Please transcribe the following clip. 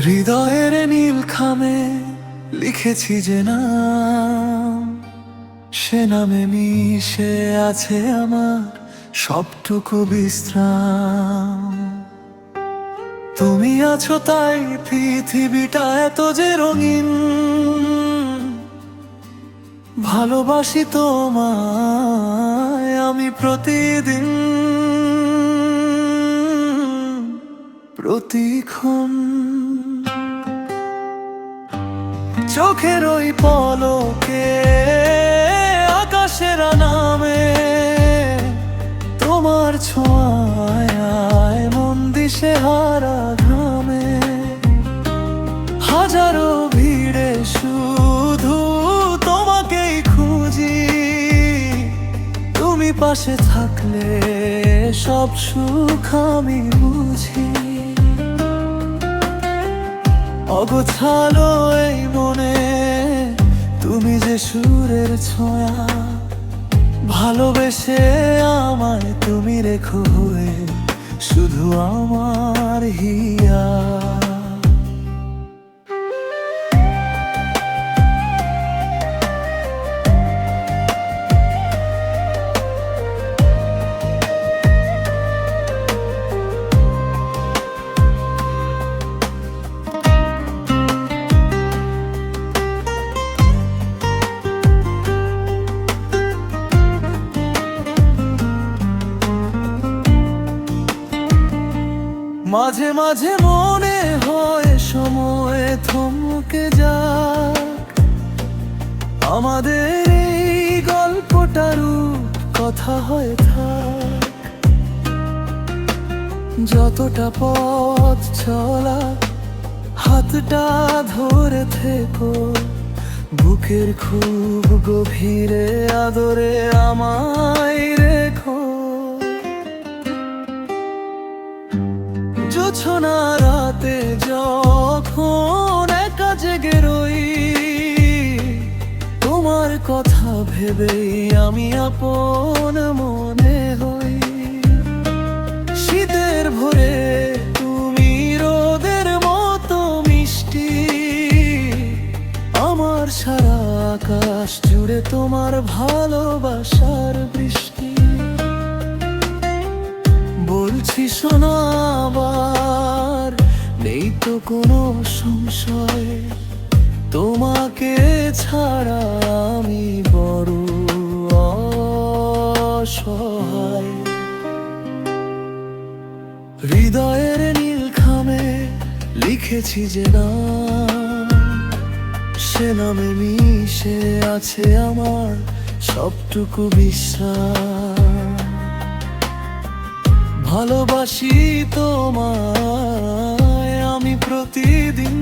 হৃদয়ের নীল খামে লিখেছি যে নাম, সে নামে মিশে আছে আমার সবটুকু বিশ্রাম। তুমি আছো তাই পৃথিবীটা এত যে রঙিন, ভালোবাসি তোমায় আমি প্রতিদিন, প্রতিক্ষণ। চোখের ওই পলকে আকাশের নামে, তোমার ছোঁয়ায় মন দিশে হারা ঘামে। হাজারো ভিড়ে শুধু তোমাকেই খুঁজি, তুমি পাশে থাকলে সব সুখ আমি বুঝি। অগোছালো এই মনে তুমি যে সুরের ছোঁয়া, ভালোবেসে আমায় তুমি রেখো হয়ে শুধু আমার হিয়া। মাঝে মাঝে মনে হয় সময় থমকে যাক, আমাদের এই গল্পটার কথা হয়ে থাক। যতটা পথ চলা হাতটা ধরে থেকো, বুকের খুব গভীরে আদরে আমায় রেখো। জোছনা রাতে যখন একা জেগে রই, তোমার কথা ভেবেই আমি আপন মনে হই। শীতের ভোরে তুমি রোদের মতো মিষ্টি, আমার সারা আকাশ জুড়ে তোমার ভালোবাসার বৃষ্টি। বলছি শোনো আবার, নেই তো কোনো সংশয়, তোমাকে ছাড়া আমি বড় অসহায়। হৃদয়ের নীল খামে লিখেছি যে নাম, সে নামে মিশে আছে আমার সবটুকু বিশ্রাম। ভালোবাসি তোমায় আমি প্রতিদিন,